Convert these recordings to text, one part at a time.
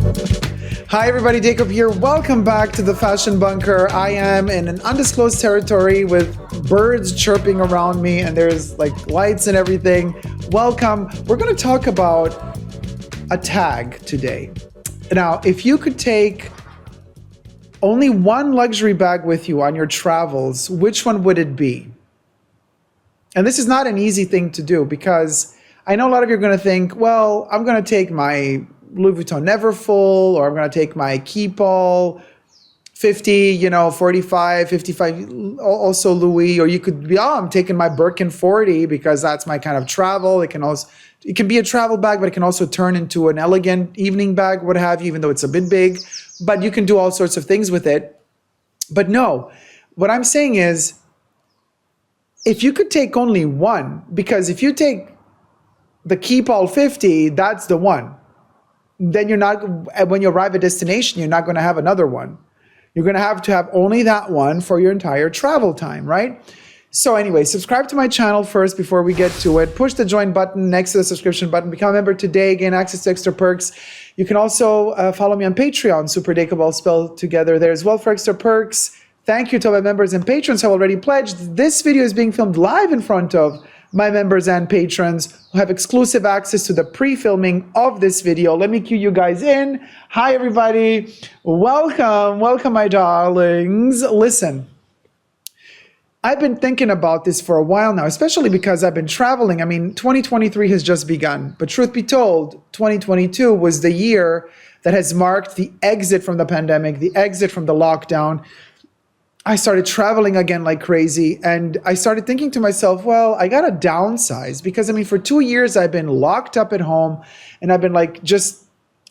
Hi everybody, Dacob here. Welcome back to the Fashion Bunker. I am in an undisclosed territory with birds chirping around me and there's like lights and everything. Welcome. We're going to talk about a tag today. Now, if you could take only one luxury bag with you on your travels, which one would it be? And this is not an easy thing to do because I know a lot of you are going to think, well, I'm going to take my Louis Vuitton Neverfull, or I'm going to take my Keepall 50, 45, 55, also Louis, or you could be, I'm taking my Birkin 40 because that's my kind of travel. It can be a travel bag, but it can also turn into an elegant evening bag, what have you, even though it's a bit big, but you can do all sorts of things with it. But no, what I'm saying is, if you could take only one, because if you take the Keepall 50, that's the one. Then you're not, when you arrive at destination, you're not going to have another one. You're going to have only that one for your entire travel time, right? So anyway, subscribe to my channel first before we get to it. Push the join button next to the subscription button. Become a member today, gain access to extra perks. You can also follow me on Patreon, superdacob, all spelled together there as well for extra perks. Thank you to my members and patrons who have already pledged. This video is being filmed live in front of my members and patrons who have exclusive access to the pre-filming of this video. Let me cue you guys in. Hi, everybody. Welcome, my darlings. Listen, I've been thinking about this for a while now, especially because I've been traveling. I mean, 2023 has just begun, but truth be told, 2022 was the year that has marked the exit from the pandemic, the exit from the lockdown. I started traveling again like crazy, and I started thinking to myself, well, I gotta downsize because, I mean, for 2 years I've been locked up at home and I've been like just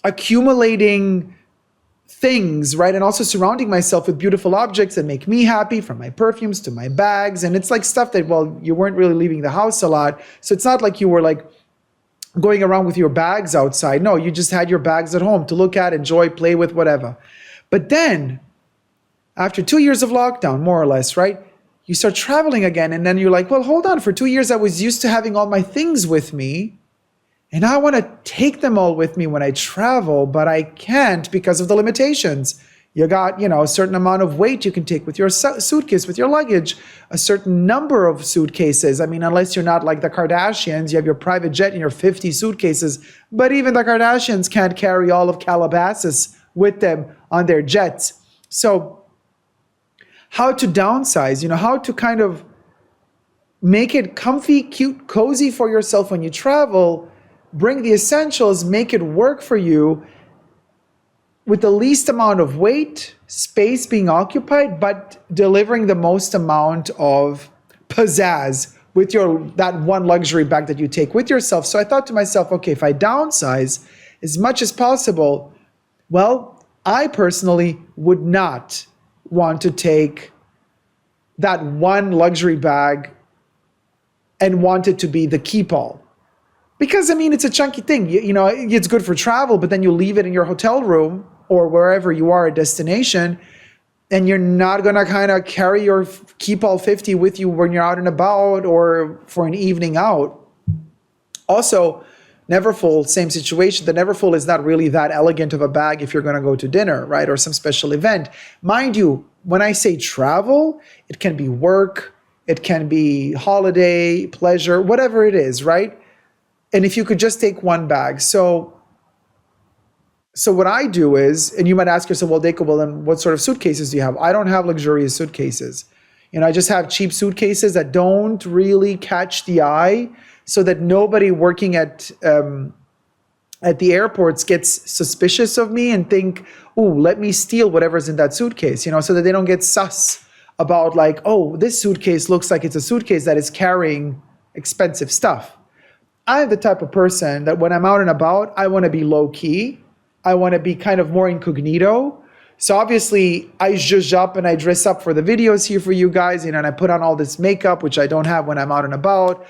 accumulating things, right? And also surrounding myself with beautiful objects that make me happy, from my perfumes to my bags. And it's like stuff that, well, you weren't really leaving the house a lot. So it's not like you were like going around with your bags outside. No, you just had your bags at home to look at, enjoy, play with, whatever. But then, after 2 years of lockdown, more or less, right? You start traveling again, and then you're like, well, hold on. For 2 years, I was used to having all my things with me, and I want to take them all with me when I travel, but I can't because of the limitations. You got, a certain amount of weight you can take with your suitcase, with your luggage, a certain number of suitcases. I mean, unless you're not like the Kardashians, you have your private jet and your 50 suitcases, but even the Kardashians can't carry all of Calabasas with them on their jets. So, how to downsize, how to kind of make it comfy, cute, cozy for yourself when you travel, bring the essentials, make it work for you with the least amount of weight, space being occupied, but delivering the most amount of pizzazz with that one luxury bag that you take with yourself. So I thought to myself, okay, if I downsize as much as possible, well, I personally would not want to take that one luxury bag and want it to be the Keepall. Because, I mean, it's a chunky thing. It's good for travel, but then you leave it in your hotel room or wherever you are at destination, and you're not going to kind of carry your Keepall 50 with you when you're out and about or for an evening out. Also, Neverfull, same situation. The Neverfull is not really that elegant of a bag if you're going to go to dinner, right? Or some special event. Mind you, when I say travel, it can be work, it can be holiday, pleasure, whatever it is, right? And if you could just take one bag. So what I do is, and you might ask yourself, well, Dacob, well, then what sort of suitcases do you have? I don't have luxurious suitcases. I just have cheap suitcases that don't really catch the eye, so that nobody working at the airports gets suspicious of me and think, ooh, let me steal whatever's in that suitcase, so that they don't get sus about like, oh, this suitcase looks like it's a suitcase that is carrying expensive stuff. I'm the type of person that when I'm out and about, I want to be low key. I want to be kind of more incognito. So obviously I zhuzh up and I dress up for the videos here for you guys, and I put on all this makeup, which I don't have when I'm out and about.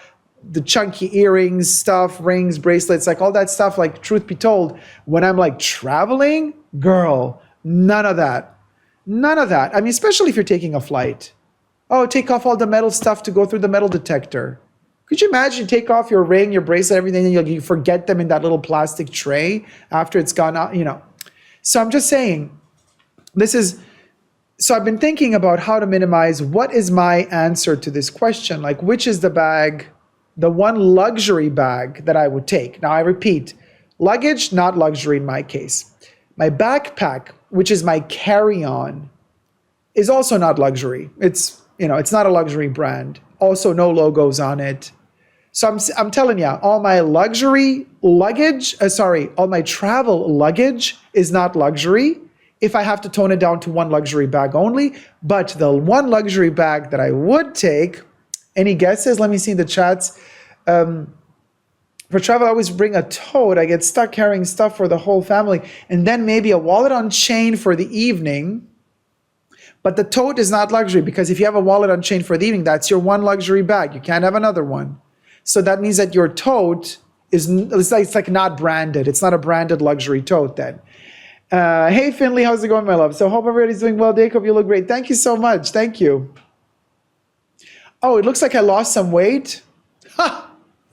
The chunky earrings, stuff, rings, bracelets, like all that stuff, like truth be told, when I'm like traveling, girl, none of that. None of that. I mean, especially if you're taking a flight. Oh, take off all the metal stuff to go through the metal detector. Could you imagine you take off your ring, your bracelet, everything, and you forget them in that little plastic tray after it's gone out, So I'm just saying, this is, so I've been thinking about how to minimize. What is my answer to this question? Like, which is the bag, the one luxury bag that I would take? Now, I repeat, luggage, not luxury in my case. My backpack, which is my carry-on, is also not luxury. It's, it's not a luxury brand. Also, no logos on it. So I'm telling you, all my luxury luggage, all my travel luggage is not luxury if I have to tone it down to one luxury bag only. But the one luxury bag that I would take, any guesses? Let me see the chats. For travel, I always bring a tote. I get stuck carrying stuff for the whole family. And then maybe a wallet on chain for the evening. But the tote is not luxury, because if you have a wallet on chain for the evening, that's your one luxury bag. You can't have another one. So that means that your tote is, it's like not branded. It's not a branded luxury tote then. Hey, Finley, how's it going, my love? So hope everybody's doing well. Dacob, you look great. Thank you so much. Thank you. Oh, it looks like I lost some weight. Ha!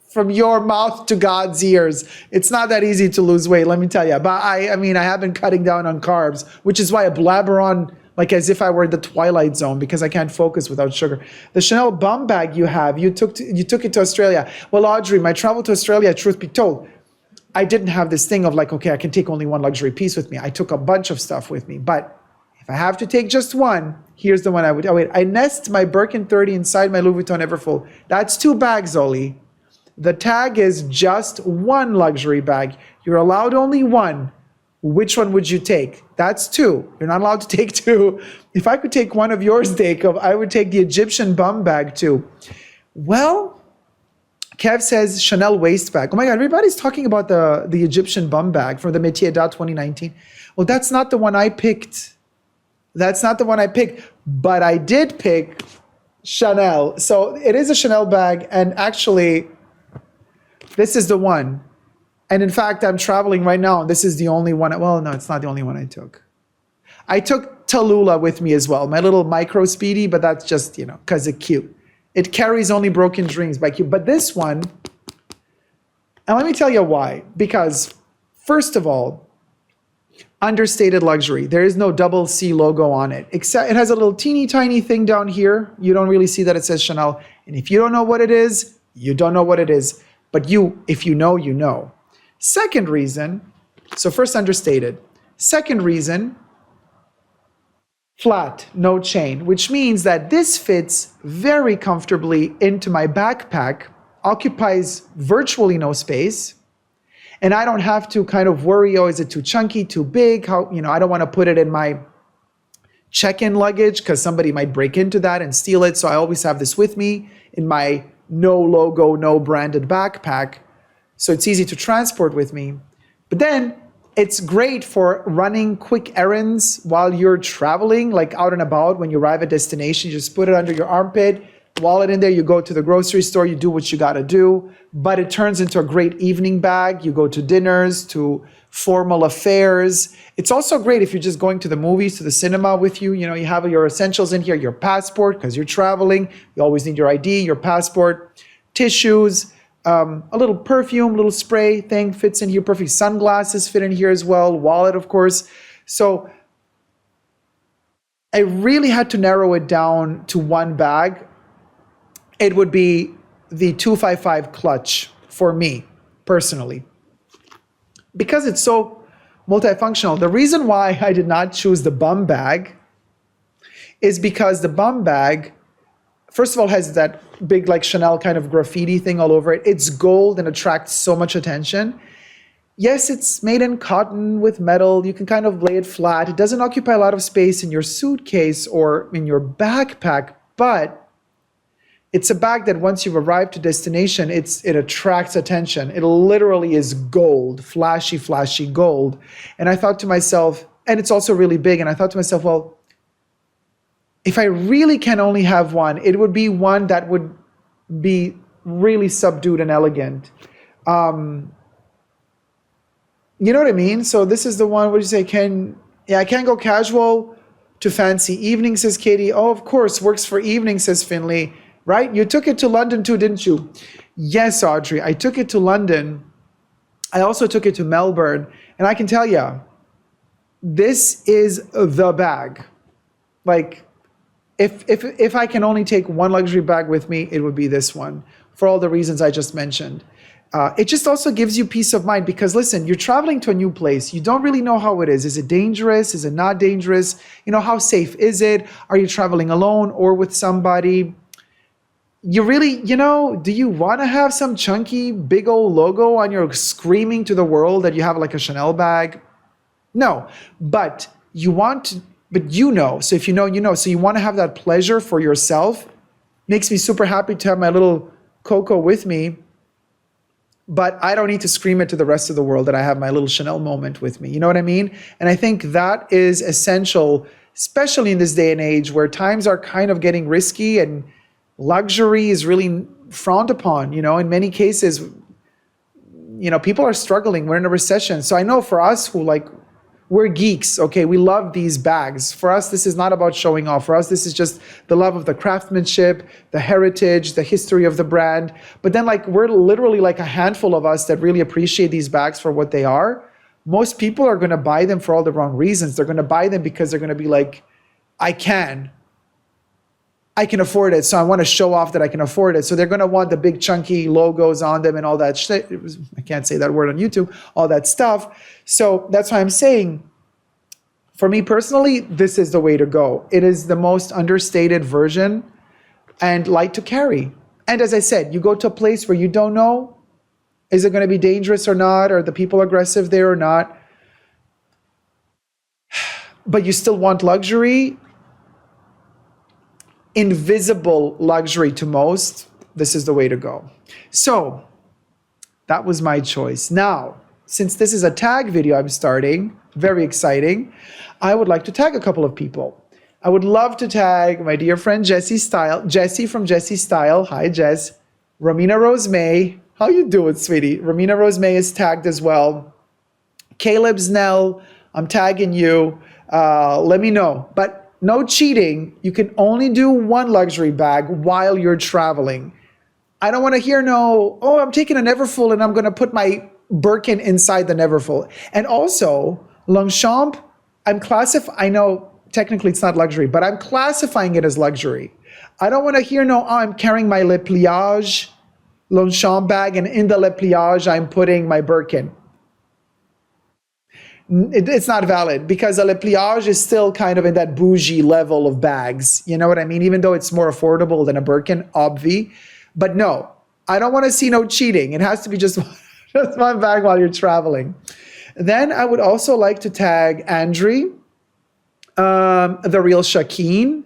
From your mouth to God's ears. It's not that easy to lose weight, let me tell you. But I mean, I have been cutting down on carbs, which is why I blabber on like as if I were in the twilight zone, because I can't focus without sugar. The Chanel bum bag you have, you took it to Australia. Well, Audrey, my travel to Australia, truth be told, I didn't have this thing of like, okay, I can take only one luxury piece with me. I took a bunch of stuff with me. But if I have to take just one, here's the one I would. Oh, wait, I nest my Birkin 30 inside my Louis Vuitton Everfull. That's 2 bags, Oli. The tag is just one luxury bag. You're allowed only one. Which one would you take? That's 2. You're not allowed to take 2. If I could take one of yours, Dacob, I would take the Egyptian bum bag too. Well, Kev says Chanel waist bag. Oh my God, everybody's talking about the Egyptian bum bag from the Métier d'Art 2019. Well, that's not the one I picked. That's not the one I picked, but I did pick Chanel. So it is a Chanel bag, and actually, this is the one. And in fact, I'm traveling right now. This is the only one. Well, no, it's not the only one I took. I took Tallulah with me as well, my little micro speedy, but that's just, because it's cute. It carries only broken dreams by cute. But this one, and let me tell you why. Because, first of all, understated luxury. There is no double C logo on it, except it has a little teeny tiny thing down here. You don't really see that it says Chanel. And if you don't know what it is, you don't know what it is. But if you know, you know. Second reason, so first understated. Second reason, flat, no chain, which means that this fits very comfortably into my backpack, occupies virtually no space, and I don't have to kind of worry, oh, is it too chunky, too big? How, I don't want to put it in my check-in luggage because somebody might break into that and steal it. So I always have this with me in my no logo, no branded backpack. So it's easy to transport with me. But then it's great for running quick errands while you're traveling, like out and about. When you arrive at destination, you just put it under your armpit, wallet in there, you go to the grocery store, you do what you gotta do. But it turns into a great evening bag. You go to dinners, to formal affairs. It's also great if you're just going to the movies, to the cinema with you. You have your essentials in here, your passport, because you're traveling. You always need your ID, your passport, tissues, a little perfume, little spray thing fits in here perfect. Sunglasses fit in here as well. Wallet, of course. So I really had to narrow it down to one bag. It would be the 255 clutch for me personally, because it's so multifunctional. The reason why I did not choose the bum bag is because the bum bag, first of all, has that big like Chanel kind of graffiti thing all over it. It's gold and attracts so much attention. Yes, it's made in cotton with metal. You can kind of lay it flat. It doesn't occupy a lot of space in your suitcase or in your backpack, but it's a bag that once you've arrived to destination, it attracts attention. It literally is gold, flashy, flashy gold. And I thought to myself, and it's also really big, and I thought to myself, well, if I really can only have one, it would be one that would be really subdued and elegant. You know what I mean? So this is the one, what do you say? I can't go casual to fancy evening, says Katie. Oh, of course, works for evening, says Finley. Right? You took it to London too, didn't you? Yes, Audrey, I took it to London. I also took it to Melbourne. And I can tell you, this is the bag. Like, if I can only take one luxury bag with me, it would be this one, for all the reasons I just mentioned. It just also gives you peace of mind because, listen, you're traveling to a new place. You don't really know how it is. Is it dangerous? Is it not dangerous? You know, how safe is it? Are you traveling alone or with somebody? You really, do you want to have some chunky, big old logo on your screaming to the world that you have like a Chanel bag? No, but so if you know, you know. So you want to have that pleasure for yourself. Makes me super happy to have my little Coco with me, but I don't need to scream it to the rest of the world that I have my little Chanel moment with me. You know what I mean? And I think that is essential, especially in this day and age where times are kind of getting risky and luxury is really frowned upon. In many cases, people are struggling. We're in a recession. So I know for us who we're geeks, okay? We love these bags. For us, this is not about showing off. For us, this is just the love of the craftsmanship, the heritage, the history of the brand. But then we're literally a handful of us that really appreciate these bags for what they are. Most people are gonna buy them for all the wrong reasons. They're gonna buy them because they're gonna be like, I can afford it, so I want to show off that I can afford it. So they're going to want the big chunky logos on them and all that shit. I can't say that word on YouTube, all that stuff. So that's why I'm saying, for me personally, this is the way to go. It is the most understated version and light to carry. And as I said, you go to a place where you don't know, is it going to be dangerous or not? Are the people aggressive there or not? But you still want luxury, invisible luxury to most. This is the way to go. So that was my choice. Now, since this is a tag video I'm starting, very exciting, I would like to tag a couple of people. I would love to tag my dear friend Jessie from Jessie Style. Hi, Jess. Romina Rose May. How you doing, sweetie? Romina Rose May is tagged as well. Caleb Snell, I'm tagging you. Let me know. But no cheating. You can only do one luxury bag while you're traveling. I don't want to hear I'm taking a Neverfull and I'm going to put my Birkin inside the Neverfull. And also, Longchamp, I know technically it's not luxury, but I'm classifying it as luxury. I don't want to hear I'm carrying my Le Pliage Longchamp bag and in the Le Pliage I'm putting my Birkin. It's not valid because a Le Pliage is still kind of in that bougie level of bags. You know what I mean? Even though it's more affordable than a Birkin, obvi. But no, I don't want to see no cheating. It has to be just one bag while you're traveling. Then I would also like to tag Andre, the real Shakeen.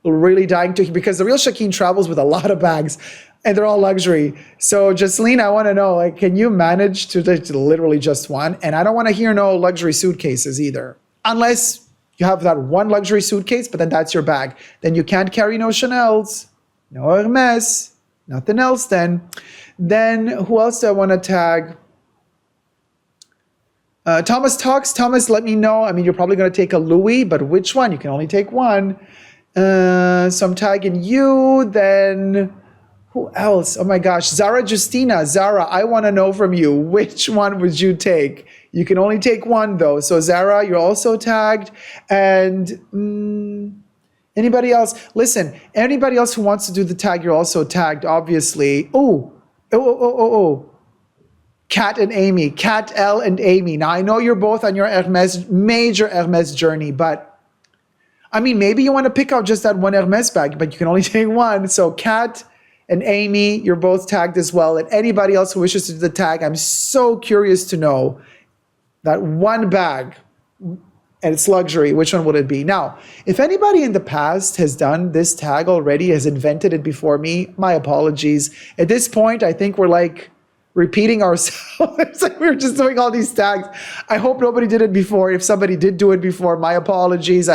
Really dying to, because the real Shakeen travels with a lot of bags. And they're all luxury. So Jocelyn, I want to know, can you manage to literally just one? And I don't want to hear no luxury suitcases either. Unless you have that one luxury suitcase, but then that's your bag. Then you can't carry no Chanels, no Hermes, nothing else then. Then who else do I want to tag? Thomas Talks. Thomas, let me know. I mean, you're probably going to take a Louis, but which one? You can only take one. So I'm tagging you. Then who else? Oh my gosh. Zara Justina. Zara, I want to know from you, which one would you take? You can only take one though. So Zara, you're also tagged. And anybody else? Listen, anybody else who wants to do the tag, you're also tagged, obviously. Kat and Amy. Kat L and Amy. Now, I know you're both on your major Hermes journey, but I mean, maybe you want to pick out just that one Hermes bag, but you can only take one. So Kat and Amy, you're both tagged as well. And anybody else who wishes to do the tag, I'm so curious to know that one bag, and it's luxury, which one would it be? Now, if anybody in the past has done this tag already, has invented it before me, my apologies. At this point, I think we're repeating ourselves. It's we're just doing all these tags. I hope nobody did it before. If somebody did do it before, my apologies.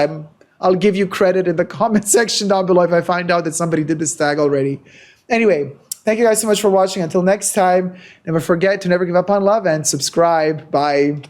I'll give you credit in the comment section down below if I find out that somebody did this tag already. Anyway, thank you guys so much for watching. Until next time, never forget to never give up on love and subscribe. Bye.